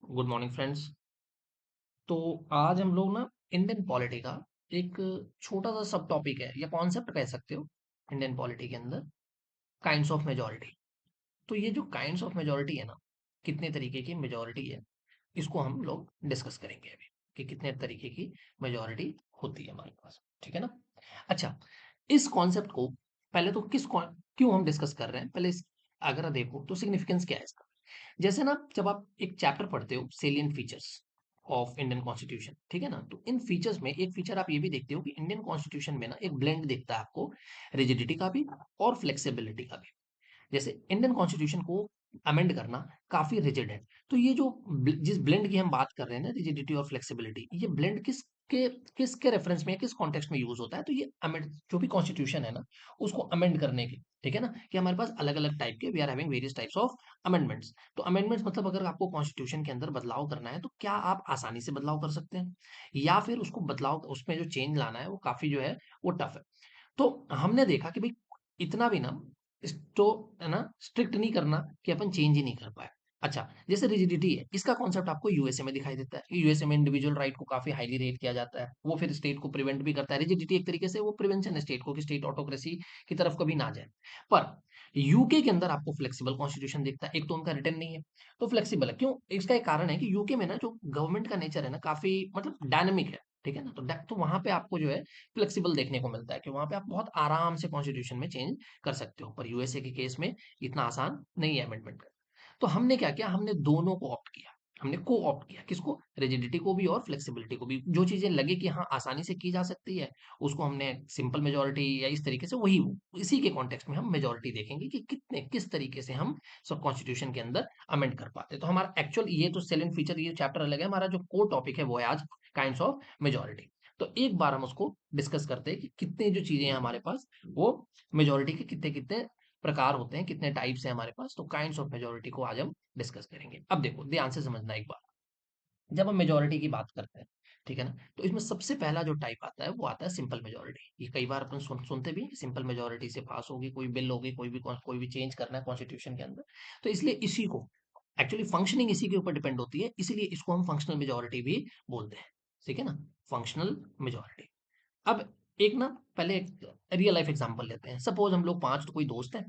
Good morning friends. तो आज हम लोग ना इंडियन पॉलिटी का एक छोटा सा सब टॉपिक है या कॉन्सेप्ट कह सकते हो इंडियन पॉलिटी के अंदर, काइंड्स ऑफ मेजोरिटी। तो ये जो काइंड्स ऑफ मेजोरिटी है ना, कितने तरीके की मेजोरिटी है, इसको हम लोग डिस्कस करेंगे अभी कि कितने तरीके की मेजोरिटी होती है हमारे पास। ठीक है ना। अच्छा, इस कॉन्सेप्ट को पहले तो क्यों हम डिस्कस कर रहे हैं, पहले अगर देखो तो सिग्निफिकेंस क्या है इसका। जैसे ना, जब आप एक चैप्टर पढ़ते हो salient features of Indian constitution, ठीक है ना, तो इन फीचर्स में एक फीचर आप ये भी देखते हो कि इंडियन कॉन्स्टिट्यूशन में ना एक ब्लेंड दिखता है आपको, रिजिडिटी का भी और फ्लेक्सिबिलिटी का भी। जैसे इंडियन कॉन्स्टिट्यूशन को अमेंड करना काफी रिजिड है, तो ये जो जिस ब्लेंड की हम बात कर रहे हैं ना, रिजिडिटी और फ्लेक्सिबिलिटी, ये ब्लेंड किसके रेफरेंस में, किस कॉन्टेक्स्ट में यूज होता है, तो ये अमेंड जो भी कॉन्स्टिट्यूशन है ना, उसको अमेंड करने के, ठीक है ना, कि हमारे पास अलग अलग टाइप के, we are having various types of amendments. तो अमेंडमेंट्स मतलब अगर आपको कॉन्स्टिट्यूशन के अंदर बदलाव करना है तो क्या आप आसानी से बदलाव कर सकते हैं, या फिर उसको बदलाव, उसमें जो चेंज लाना है वो काफी जो है वो टफ है। तो हमने देखा कि भाई इतना भी ना तो है ना, स्ट्रिक्ट नहीं करना कि अपन चेंज ही नहीं कर पाए। अच्छा, जैसे रिजिडिटी है, इसका कॉन्सेप्ट आपको यूएसए में दिखाई देता है। यूएसए में इंडिविजुअल राइट को काफी हाईली रेट किया जाता है, वो फिर स्टेट को प्रिवेंट भी करता है। रिजिडिटी एक तरीके से वो प्रिवेंशन है स्टेट को, कि स्टेट ऑटोक्रेसी की तरफ कभी ना जाए। पर यूके के अंदर आपको फ्लेक्सिबल कॉन्स्टिट्यूशन दिखता है। एक तो उनका रिटर्न नहीं है, तो फ्लेक्सिबल है। क्यों? इसका एक कारण है कि यूके में ना जो गवर्नमेंट का नेचर है ना, काफी मतलब डायनामिक है, ठीक है ना। तो वहां पे आपको जो है फ्लेक्सिबल देखने को मिलता है, कि वहां पे आप बहुत आराम से कॉन्स्टिट्यूशन में चेंज कर सकते हो। पर यूएसए के केस में इतना आसान नहीं है अमेंडमेंट करना। तो हमने क्या किया, हमने दोनों को ऑप्ट किया। हमने को ऑप्ट किया, किसको? रिजिडिटी को भी और फ्लेक्सिबिलिटी को भी। जो चीजें लगे कि हाँ आसानी से की जा सकती है, उसको हमने सिंपल मेजोरिटी या इस तरीके से, वही इसी के कॉन्टेक्स्ट में हम मेजोरिटी देखेंगे कि कितने किस तरीके से हम सब कॉन्स्टिट्यूशन के अंदर अमेंड कर पाते हैं। तो हमारा एक्चुअल ये तो सेलेंट फीचर, ये चैप्टर अलग है, हमारा जो कोर टॉपिक है वो है आज काइंड्स ऑफ मेजोरिटी। तो एक बार हम उसको डिस्कस करते हैं कि कितने जो चीजें हैं हमारे पास, वो मेजोरिटी के कितने कितने प्रकार होते हैं, कितने टाइप्स हैं हमारे पास। तो काइंड्स ऑफ मेजोरिटी को आज हम डिस्कस करेंगे। अब देखो ध्यान से समझना एक बार, जब हम मेजोरिटी की बात करते हैं, ठीक है ना, तो इसमें सबसे पहला जो टाइप आता है वो आता है सिंपल मेजोरिटी। ये कई बार अपन सुनते भी हैं, सिंपल मेजोरिटी से पास होगी कोई बिल, होगी कोई भी चेंज करना है कॉन्स्टिट्यूशन के अंदर। तो इसलिए इसी को एक्चुअली फंक्शनिंग इसी के ऊपर डिपेंड होती है, इसीलिए इसको हम फंक्शनल मेजोरिटी भी बोलते हैं। ठीक है ना, फंक्शनल मेजोरिटी। अब एक ना, पहले एक रियल लाइफ एग्जांपल लेते हैं। सपोज हम लोग पांच तो कोई दोस्त हैं,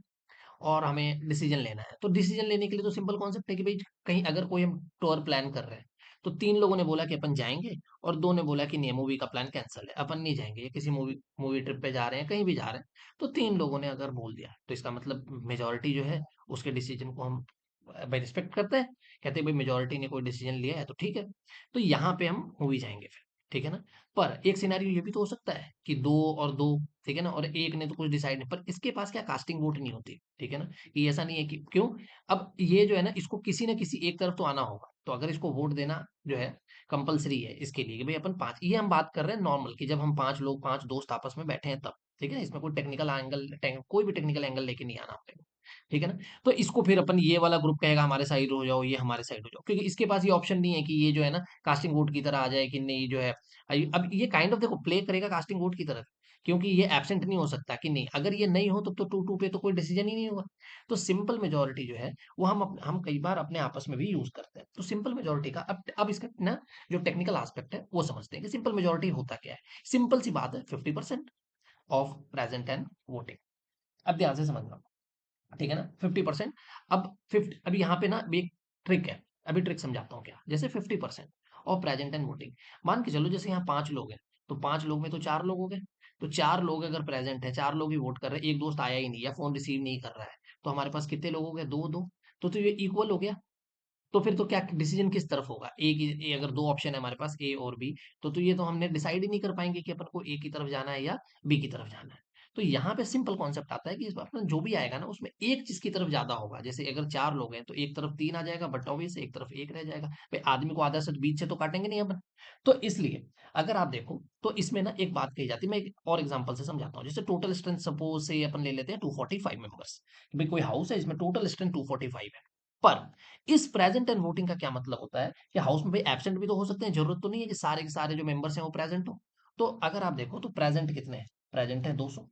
और हमें डिसीजन लेना है। तो डिसीजन लेने के लिए तो सिंपल कॉन्सेप्ट है कि भाई कहीं अगर कोई हम टूर प्लान कर रहे हैं, तो तीन लोगों ने बोला कि अपन जाएंगे, और दो ने बोला कि नहीं, मूवी का प्लान कैंसिल है, अपन नहीं जाएंगे, या किसी मूवी मूवी ट्रिप पे जा रहे हैं, कहीं भी जा रहे हैं। तो तीन लोगों ने अगर बोल दिया, तो इसका मतलब मेजोरिटी जो है उसके डिसीजन को हम भाई रिस्पेक्ट करते हैं, कहते हैं भाई मेजोरिटी ने कोई डिसीजन लिया है तो ठीक है। तो यहाँ पे हम मूवी जाएंगे फिर, ठीक है ना। पर एक सिनेरियो ये भी तो हो सकता है कि दो और दो, ठीक है ना, और एक ने तो कुछ डिसाइड नहीं, पर इसके पास क्या कास्टिंग वोट नहीं होती, ठीक है ना। ये ऐसा नहीं है कि क्यों, अब ये जो है ना, इसको किसी न किसी एक तरफ तो आना होगा, तो अगर इसको वोट देना जो है कंपलसरी है इसके लिए कि भाई अपन पांच, ये हम बात कर रहे हैं नॉर्मल कि जब हम पांच लोग, पांच दोस्त आपस में बैठे हैं तब, ठीक है। इसमें कोई टेक्निकल एंगल, कोई भी टेक्निकल एंगल लेके नहीं आना अपने को, ठीक है ना। तो इसको फिर अपन, ये वाला ग्रुप कहेगा हमारे साइड हो जाओ, ये हमारे साइड हो जाओ, क्योंकि इसके पास ये ऑप्शन नहीं है कि ये जो है ना कास्टिंग वोट की तरह आ जाए कि नहीं जो है। अब ये काइंड ऑफ देखो प्ले करेगा कास्टिंग वोट की तरफ, क्योंकि ये एब्सेंट नहीं हो सकता कि नहीं, अगर ये नहीं हो तो टू टू पे तो कोई डिसीजन ही नहीं होगा। तो सिंपल मेजोरिटी जो है वो हम कई बार अपने आपस में भी यूज करते हैं। तो सिंपल मेजोरिटी का अब इसका ना जो टेक्निकल एस्पेक्ट है वो समझते हैं कि सिंपल मेजोरिटी होता क्या है। सिंपल सी बात है, 50% ऑफ प्रेजेंट एंड वोटिंग। अब ध्यान से समझना, ठीक है ना, 50%। अब 50, अभी यहाँ पे ना एक ट्रिक है, अभी ट्रिक समझाता हूँ क्या। जैसे 50% और प्रेजेंट एंड वोटिंग, मान के चलो जैसे यहाँ पांच लोग हैं, तो पांच लोग में तो चार लोग हो गए। तो चार लोग अगर प्रेजेंट है, चार लोग ही वोट कर रहे हैं, एक दोस्त आया ही नहीं या फोन रिसीव नहीं कर रहा है, तो हमारे पास कितने लोग हो गए? दो दो। तो ये इक्वल हो गया। तो फिर तो क्या डिसीजन किस तरफ होगा? अगर दो ऑप्शन है हमारे पास, ए और बी, तो ये तो हमने डिसाइड ही नहीं कर पाएंगे कि अपन को ए की तरफ जाना है या बी की तरफ जाना है। तो यहाँ पे सिंपल कॉन्सेप्ट आता है कि इस बार अपना जो भी आएगा ना, उसमें एक चीज की तरफ ज्यादा होगा। जैसे अगर चार लोग हैं तो एक तरफ तीन आ जाएगा, बट ऑब्वियस एक तरफ एक रह जाएगा। भाई आदमी को आधा से तो बीच से तो काटेंगे नहीं अपन। तो इसलिए अगर आप देखो तो इसमें ना एक बात कही जाती है, मैं एक और एग्जांपल से समझाता हूँ। जैसे टोटल स्ट्रेंथ सपोज से अपन ले लेते हैं 245 मेंबर्स। भाई कोई हाउस है, इसमें टोटल स्ट्रेंथ 245 है। पर इस प्रेजेंट एंड वोटिंग का क्या मतलब होता है कि हाउस में भाई एब्सेंट भी तो हो सकते हैं, जरूरत तो नहीं है कि सारे के सारे जो मेंबर्स हैं वो प्रेजेंट हो। तो अगर आप देखो तो प्रेजेंट कितने हैं? प्रेजेंट है 200,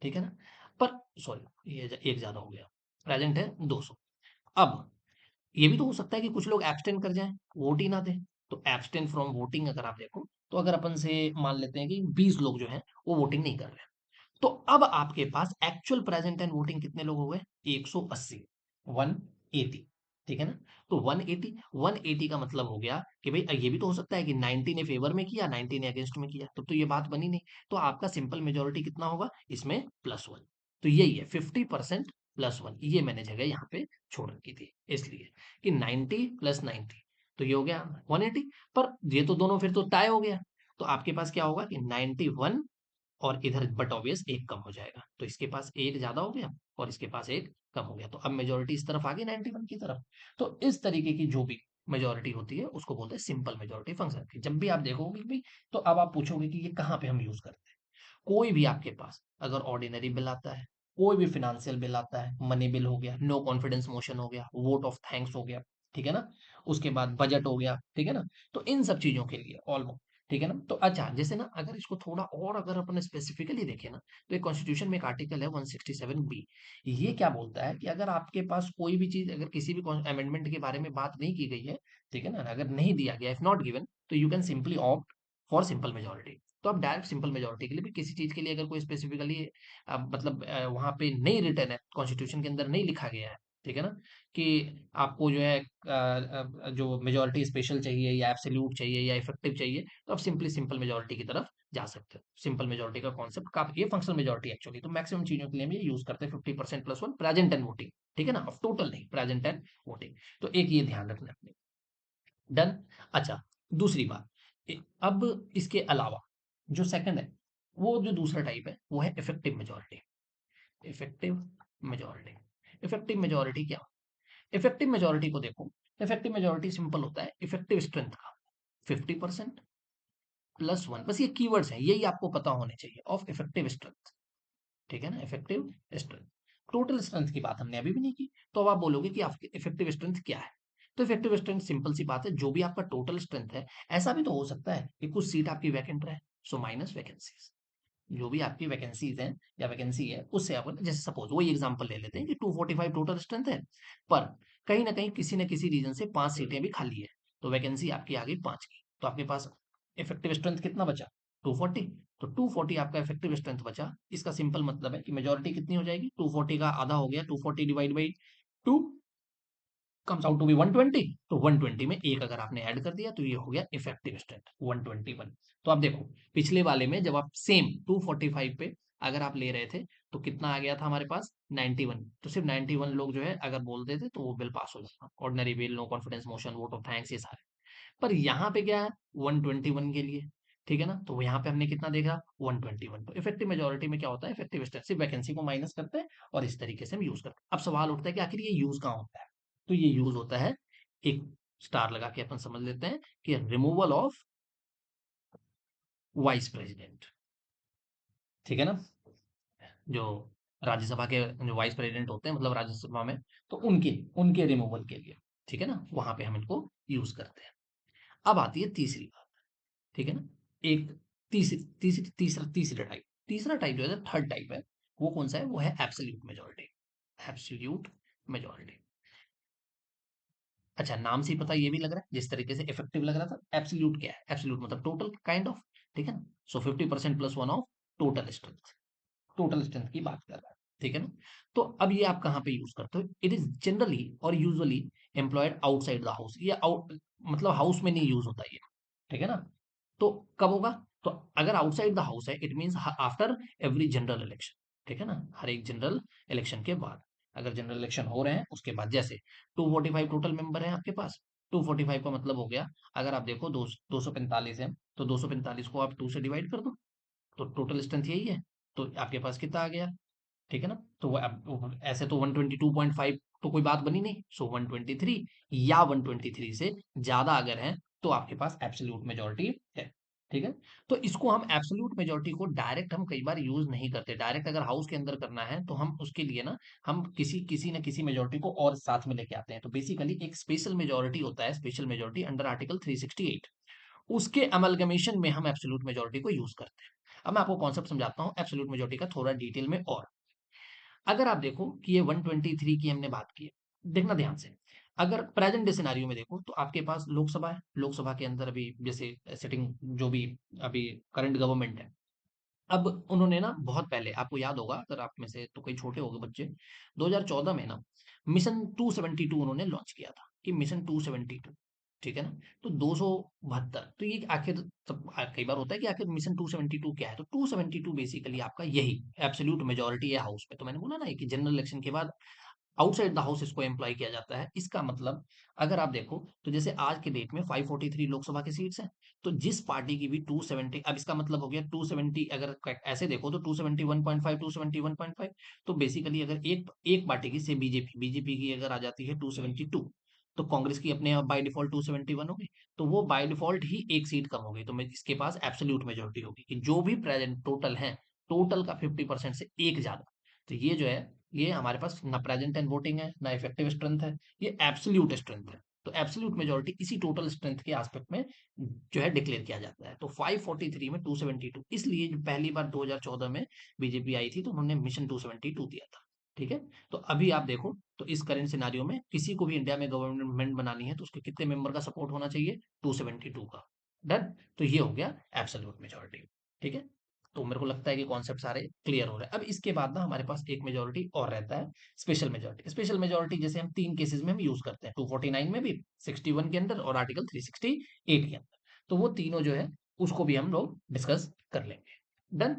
ठीक है ना। पर सॉरी, ये एक ज्यादा हो गया, प्रेजेंट है 200। अब ये भी तो हो सकता है कि कुछ लोग एब्सटेन कर जाएं, वोट ही ना दें। तो एब्सटेन फ्रॉम वोटिंग अगर आप देखो, तो अगर अपन से मान लेते हैं कि 20 लोग जो हैं वो वोटिंग नहीं कर रहे हैं, तो अब आपके पास एक्चुअल प्रेजेंट एंड वोटिंग कितने लोग हो गए? 180, 180। ठीक है ना? तो 180, 180 का मतलब हो गया कि भाई ये भी तो हो सकता है कि 90 ने फेवर में किया, 90 ने अगेंस्ट में किया, तब तो ये बात बनी नहीं। तो आपका सिंपल मेजोरिटी कितना होगा इसमें? +1। तो यही है 50% +1। ये मैंने जगह यहाँ पे छोड़ रखी थी इसलिए कि 90 + 90, तो ये हो गया 180। पर ये तो दोनों फिर तो टाई हो गया। तो आपके पास क्या होगा कि 91 और इधर बट ऑब्वियस एक कम हो जाएगा, तो इसके पास एक ज्यादा हो गया और इसके पास एक कम हो गया, तो अब मेजोरिटी इस तरफ आ गई 91 की तरफ। तो इस तरीके की जो भी मेजोरिटी होती है उसको बोलते हैं सिंपल मेजोरिटी फंक्शन की। जब भी आप देखोगे भी, तो अब आप पूछोगे कि ये कहाँ पे हम यूज करते हैं। कोई भी आपके पास अगर ऑर्डिनरी बिल आता है, कोई भी फिनेंशियल बिल आता है, मनी बिल हो गया, नो कॉन्फिडेंस मोशन हो गया, वोट ऑफ थैंक्स हो गया, ठीक है ना, उसके बाद बजट हो गया, ठीक है ना, तो इन सब चीजों के लिए ऑलमोस्ट, ठीक है ना। तो अच्छा, जैसे ना अगर इसको थोड़ा और अगर अपन स्पेसिफिकली देखें ना, तो एक कॉन्स्टिट्यूशन में एक आर्टिकल है 167 बी। ये क्या बोलता है कि अगर आपके पास कोई भी चीज, अगर किसी भी अमेंडमेंट के बारे में बात नहीं की गई है, ठीक है ना, अगर नहीं दिया गया, इफ नॉट गिवन, तो you can simply opt for simple majority. तो आप डायरेक्ट सिंपल मेजोरिटी के लिए भी, किसी चीज के लिए अगर कोई स्पेसिफिकली मतलब वहां पे नहीं रिटर्न है, कॉन्स्टिट्यूशन के अंदर नहीं लिखा गया है, ठीक है ना, कि आपको जो है जो मेजोरिटी स्पेशल चाहिए या एब्सोल्यूट चाहिए या इफेक्टिव चाहिए, तो आप सिंपली सिंपल मेजोरिटी की तरफ जा सकते हो। सिंपल मेजोरिटी का कॉन्सेप्ट काफी, ये फंक्शनल मेजोरिटी एक्चुअली तो मैक्सिमम चीजों के लिए हम ये यूज करते हैं, 50% +1 प्रेजेंट एंड वोटिंग, ठीक है ना, ऑफ टोटल नहीं, प्रेजेंट एंड वोटिंग। तो एक ये ध्यान रखना अपने। डन। अच्छा, दूसरी बात, अब इसके अलावा जो सेकंड है, वो जो दूसरा टाइप है वो है effective majority. Effective majority, effective majority क्या? इफेक्टिव मेजोरिटी को देखो, इफेक्टिव मेजोरिटी सिंपल होता है इफेक्टिव स्ट्रेंथ का 50% +1, बस ये कीवर्ड्स हैं, यही आपको पता होने चाहिए, ऑफ इफेक्टिव स्ट्रेंथ, ठीक है ना, इफेक्टिव स्ट्रेंथ। टोटल स्ट्रेंथ की बात हमने अभी भी नहीं की, तो अब आप बोलोगे कि आपकी इफेक्टिव स्ट्रेंथ क्या है? तो इफेक्टिव स्ट्रेंथ सिंपल सी बात है, जो भी आपका टोटल स्ट्रेंथ है। ऐसा भी तो हो सकता है कि कुछ सीट आपकी वैकेंट रहे, सो माइनस वैकेंसीज, जो भी आपकी वैकेंसीज हैं या वैकेंसी है उससे आप, जैसे सपोज वही एग्जांपल ले लेते हैं कि 245 टोटल स्ट्रेंथ है, पर कहीं ना कहीं किसी न किसी रीजन से 5 सीटें भी खाली है, तो वैकेंसी आपकी आ गई 5 की, तो आपके पास इफेक्टिव स्ट्रेंथ कितना बचा? 240। तो 240 आपका इफेक्टिव स्ट्रेंथ बचा। इसका सिंपल मतलब है कि मेजोरिटी कितनी हो जाएगी? 240 का आधा हो गया, 240 divide by 2 comes out to be 120। तो 120 में एक अगर आपने ऐड कर दिया, तो ये हो गया इफेक्टिव स्ट्रेंथ 121। तो आप देखो, पिछले वाले में जब आप सेम 245 पे अगर आप ले रहे थे, तो कितना आ गया था हमारे पास? 91। तो सिर्फ 91 लोग जो है अगर बोल देते तो वो बिल पास हो जाता, ordinary bill, no confidence motion, vote of thanks, ये सारे। पर यहाँ पे क्या है? 121 के लिए, ठीक है ना, तो यहाँ पे हमने कितना देखा? 121। तो इफेक्टिव मेजोरिटी में क्या होता है? इफेक्टिव स्ट्रेंथ से वैकेंसी को माइनस करते हैं और इस तरीके से हम यूज करते हैं। अब सवाल उठता है कि आखिर ये यूज कहाँ होता है? तो ये यूज होता है, एक स्टार लगा के अपन समझ लेते हैं कि रिमूवल ऑफ वाइस प्रेसिडेंट, ठीक है ना, जो राज्यसभा के जो वाइस प्रेसिडेंट होते हैं, मतलब राज्यसभा में, तो उनके उनके रिमूवल के लिए, ठीक है ना, वहां पे हम इनको यूज करते हैं। अब आती है तीसरी बात, ठीक है ना, एक तीसरा टाइप, तीसरा टाइप जो है, थर्ड टाइप है, वो कौन सा है? वो है एब्सोल्यूट मेजोरिटी। Absolute majority. अच्छा, नाम से ही पता, ये भी लग रहा है जिस तरीके से इफेक्टिव लग रहा था, एब्सोल्यूट क्या है? एब्सोल्यूट मतलब टोटल काइंड ऑफ, ठीक है ना, सो 50% +1 of total strength, total strength की बात कर रहा है, ठीक है ना। तो अब ये आप कहाँ पे यूज करते हो? इट इज जनरली और usually employed outside the house, या आउट मतलब हाउस में नहीं यूज होता ये, ठीक है ना। तो कब होगा? तो अगर आउटसाइड द हाउस है, it means after every general election, ठीक है ना, हर एक जनरल इलेक्शन के बाद, अगर जनरल इलेक्शन हो रहे हैं उसके बाद, जैसे 245 टोटल मेंबर है आपके पास, 245 का मतलब हो गया, अगर आप देखो 245 है, तो 245 को आप 2 से डिवाइड कर दो, तो टोटल स्ट्रेंथ यही है, तो आपके पास कितना आ गया? ठीक है ना, तो अब ऐसे तो 122.5 तो कोई बात बनी नहीं, सो 123, या 123 से ज्यादा अगर है, तो आपके पास एब्सोल्यूट मेजोरिटी है, ठीक है। तो इसको हम एब्सोल्यूट मेजोरिटी को डायरेक्ट हम कई बार यूज नहीं करते, डायरेक्ट अगर हाउस के अंदर करना है तो हम उसके लिए ना, हम किसी किसी न किसी मेजोरिटी को और साथ में लेके आते हैं, तो बेसिकली एक स्पेशल मेजोरिटी होता है, स्पेशल मेजोरिटी अंडर आर्टिकल 368, उसके अमलगमेशन में हम एब्सोल्यूट मेजोरिटी को यूज करते हैं। अब मैं आपको कॉन्सेप्ट समझाता हूँ एब्सोल्यूट मेजोरिटी का थोड़ा डिटेल में। और अगर आप देखो कि ये 123 की हमने बात की है, देखना ध्यान से, अगर प्रेजेंट डे सिनेरियो में देखो तो आपके पास लोकसभा है, लोकसभा के अंदर अभी जैसे सिटिंग जो भी अभी करंट गवर्नमेंट है, अब उन्होंने ना बहुत पहले, आपको याद होगा अगर आप में से तो कई छोटे होंगे बच्चे, 2014 में ना मिशन 272 उन्होंने लॉन्च किया था कि मिशन 272, ठीक है ना? तो 272, तो ये आखिर तब कई बार होता है कि आखिर मिशन 272 क्या है? तो 272 बेसिकली आपका यही एब्सोल्यूट मेजोरिटी है हाउस में। तो मैंने बोला ना कि जनरल इलेक्शन के बाद आउटसाइड द हाउस इसको एम्प्लॉय किया जाता है। इसका मतलब अगर आप देखो तो जैसे आज के डेट में 543 लोकसभा की सीट्स हैं, तो जिस पार्टी की भी 270, अब इसका मतलब हो गया 270, अगर ऐसे देखो तो 271.5, 271.5, तो बेसिकली अगर एक एक पार्टी की से बीजेपी बीजेपी की अगर आ जाती है 272, तो कांग्रेस की अपने बाय डिफॉल्ट 271 होगी, तो वो बाय डिफॉल्ट ही एक सीट कम हो गई, तो मैं इसके पास एब्सोल्यूट मेजोरिटी होगी कि जो भी प्रेजेंट टोटल है, टोटल का 50% से एक ज्यादा। तो ये जो है, ये हमारे पास ना प्रेजेंट एंड वोटिंग है, ना इफेक्टिव स्ट्रेंथ है, ये एब्सोल्यूट स्ट्रेंथ है। तो एब्सोल्यूट मेजोरिटी इसी टोटल स्ट्रेंथ के एस्पेक्ट में जो है डिक्लेयर किया जाता है। तो 543 में 272, इसलिए जो पहली बार 2014 में बीजेपी आई थी तो उन्होंने मिशन 272 दिया था, ठीक है? तो अभी आप देखो तो इस करेंट सिनारियो में किसी को भी इंडिया में गवर्नमेंट बनानी है तो उसके कितने मेंबर का सपोर्ट होना चाहिए? 272 का। डन। तो ये हो गया एब्सोल्यूट मेजोरिटी, ठीक है? तो मेरे को लगता है कि कॉन्सेप्ट सारे क्लियर हो रहे हैं। अब इसके बाद ना हमारे पास एक मेजोरिटी और रहता है, स्पेशल मेजोरिटी। स्पेशल मेजोरिटी जैसे हम तीन केसेस में हम यूज करते हैं, 249 में भी, 61 के अंदर और आर्टिकल 368 के अंदर। तो वो तीनों जो है उसको भी हम लोग डिस्कस कर लेंगे। डन।